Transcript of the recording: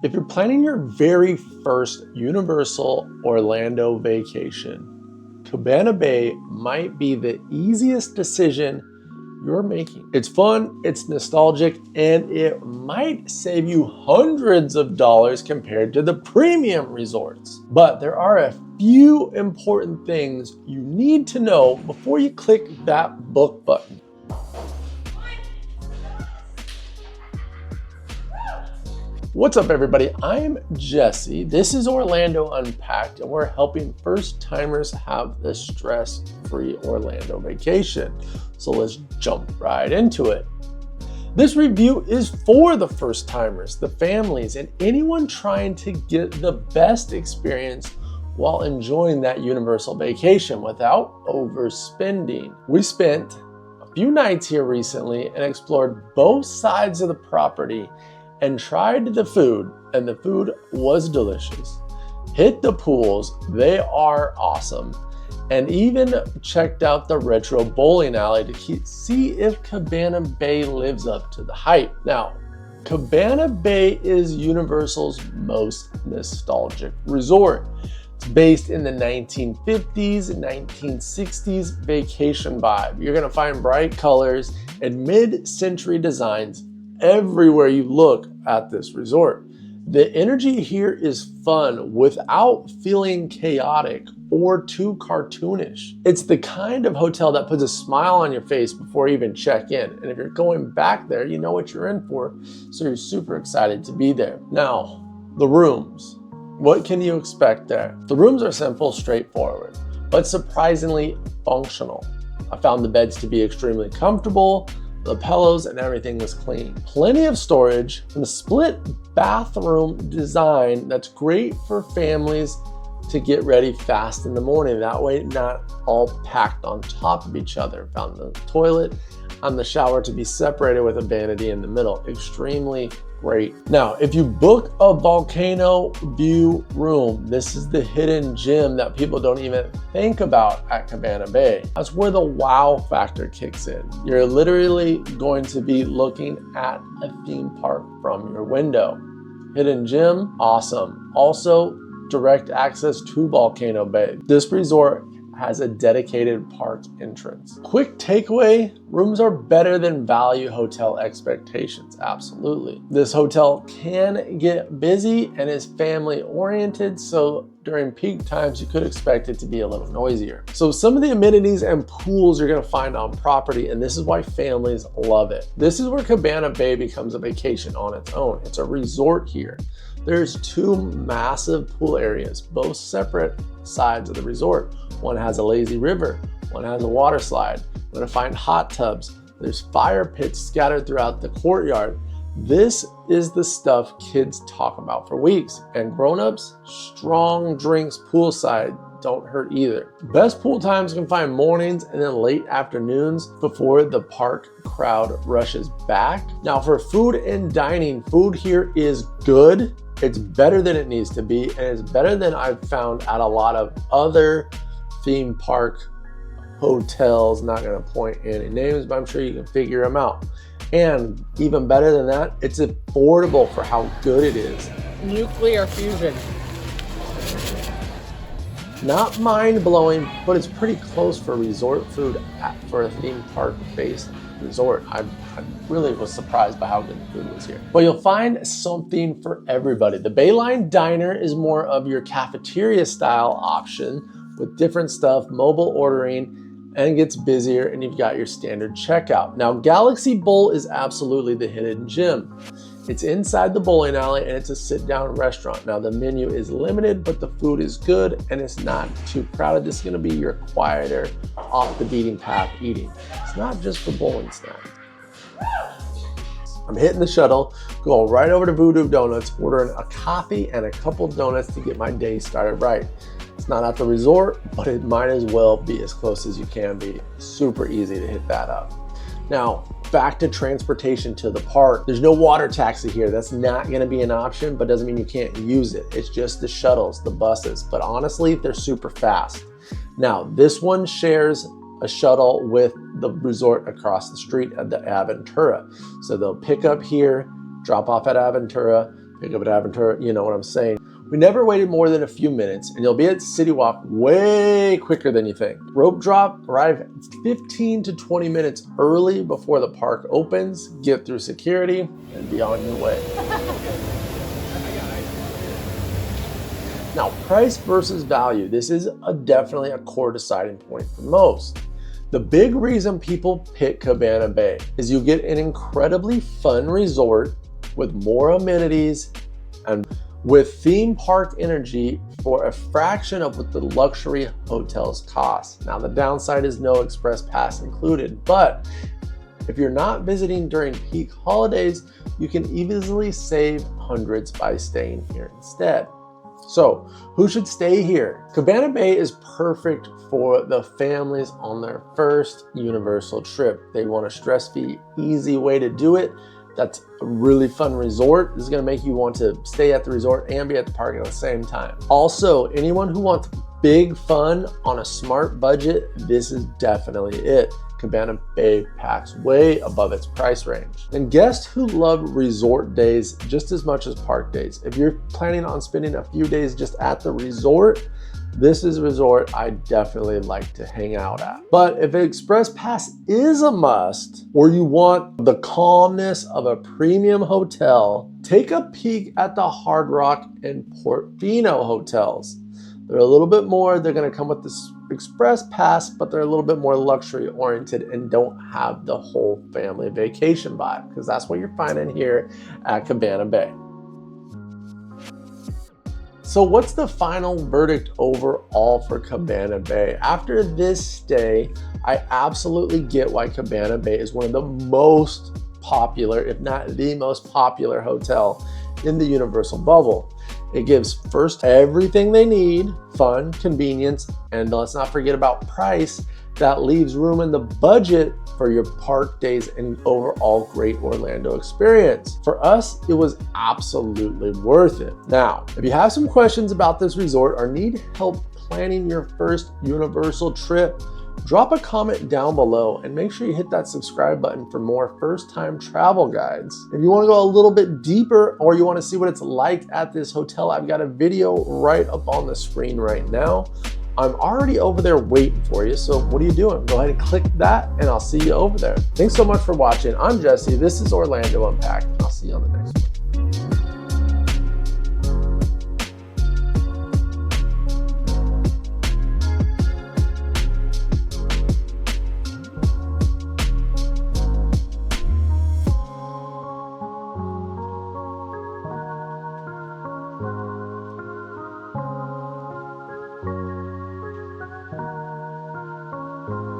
If you're planning your very first Universal Orlando vacation, Cabana Bay might be the easiest decision you're making. It's fun, it's nostalgic, and it might save you hundreds of dollars compared to the premium resorts. But there are a few important things you need to know before you click that book button. What's up, everybody? I'm Jesse. This is Orlando Unpacked, and we're helping first-timers have the stress-free Orlando vacation. So let's jump right into it. This review is for the first-timers, the families, and anyone trying to get the best experience while enjoying that Universal vacation without overspending. We spent a few nights here recently and explored both sides of the property and tried the food, and the food was delicious. Hit the pools, they are awesome, and even checked out the retro bowling alley to see if Cabana Bay lives up to the hype. Now, Cabana Bay is Universal's most nostalgic resort. It's based in the 1950s and 1960s vacation vibe. You're gonna find bright colors and mid-century designs everywhere you look at this resort. The energy here is fun without feeling chaotic or too cartoonish. It's the kind of hotel that puts a smile on your face before you even check in. And if you're going back there, you know what you're in for, so you're super excited to be there. Now, the rooms. What can you expect there? The rooms are simple, straightforward, but surprisingly functional. I found the beds to be extremely comfortable. The pillows and everything was clean. Plenty of storage and a split bathroom design that's great for families to get ready fast in the morning. That way, not all packed on top of each other. Found the toilet and the shower to be separated with a vanity in the middle. Extremely great. Now, if you book a volcano view room, this is the hidden gem that people don't even think about at Cabana Bay. That's where the wow factor kicks in. You're literally going to be looking at a theme park from your window. Hidden gem, awesome. Also, direct access to Volcano Bay. This resort has a dedicated park entrance. Quick takeaway, rooms are better than value hotel expectations, absolutely. This hotel can get busy and is family oriented, so during peak times, you could expect it to be a little noisier. So some of the amenities and pools you're gonna find on property, and this is why families love it. This is where Cabana Bay becomes a vacation on its own. It's a resort here. There's two massive pool areas, both separate sides of the resort. One has a lazy river, one has a water slide. You're gonna find hot tubs. There's fire pits scattered throughout the courtyard. This is the stuff kids talk about for weeks. And grown-ups, strong drinks poolside don't hurt either. Best pool times you can find mornings and then late afternoons before the park crowd rushes back. Now for food and dining, food here is good. It's better than it needs to be, and it's better than I've found at a lot of other theme park hotels. Not gonna point any names, but I'm sure you can figure them out. And even better than that, it's affordable for how good it is. Nuclear fusion. Not mind-blowing, but it's pretty close for resort food for a theme park-based resort. I really was surprised by how good the food was here. But you'll find something for everybody. The Bayline Diner is more of your cafeteria style option with different stuff, mobile ordering, and gets busier, and you've got your standard checkout. Now, Galaxy Bowl is absolutely the hidden gem. It's inside the bowling alley, and it's a sit-down restaurant. Now, the menu is limited, but the food is good, and it's not too crowded. This is gonna be your quieter, off the beaten path eating. It's not just for bowling snacks. I'm hitting the shuttle, going right over to Voodoo Donuts, ordering a coffee and a couple donuts to get my day started right. It's not at the resort, but it might as well be as close as you can be. Super easy to hit that up. Now, back to transportation to the park. There's no water taxi here. That's not gonna be an option, but doesn't mean you can't use it. It's just the shuttles, the buses, but honestly, they're super fast. Now, this one shares a shuttle with the resort across the street at the Aventura. So they'll pick up here, drop off at Aventura, Pick up an Aventura, you know what I'm saying. We never waited more than a few minutes, and you'll be at City Walk way quicker than you think. Rope drop, arrive 15 to 20 minutes early before the park opens, get through security, and be on your way. Now, price versus value. This is definitely a core deciding point for most. The big reason people pick Cabana Bay is you get an incredibly fun resort with more amenities and with theme park energy for a fraction of what the luxury hotels cost. Now, the downside is no express pass included, but if you're not visiting during peak holidays, you can easily save hundreds by staying here instead. So, who should stay here? Cabana Bay is perfect for the families on their first Universal trip. They want a stress-free, easy way to do it. That's a really fun resort. This is gonna make you want to stay at the resort and be at the park at the same time. Also, anyone who wants big fun on a smart budget, this is definitely it. Cabana Bay packs way above its price range. And guests who love resort days just as much as park days. If you're planning on spending a few days just at the resort, this is a resort I definitely like to hang out at. But if an express pass is a must, or you want the calmness of a premium hotel, take a peek at the Hard Rock and Portofino hotels. They're a little bit more, they're gonna come with this express pass, but they're a little bit more luxury oriented and don't have the whole family vacation vibe, because that's what you're finding here at Cabana Bay. So what's the final verdict overall for Cabana Bay? After this stay, I absolutely get why Cabana Bay is one of the most popular, if not the most popular hotel in the Universal bubble. It gives first everything they need, fun, convenience, and let's not forget about price. That leaves room in the budget for your park days and overall great Orlando experience. For us, it was absolutely worth it. Now, if you have some questions about this resort or need help planning your first Universal trip, drop a comment down below and make sure you hit that subscribe button for more first-time travel guides. If you want to go a little bit deeper or you want to see what it's like at this hotel, I've got a video right up on the screen right now. I'm already over there waiting for you, so what are you doing? Go ahead and click that and I'll see you over there. Thanks so much for watching. I'm Jesse, this is Orlando Unpacked, and I'll see you on the next one.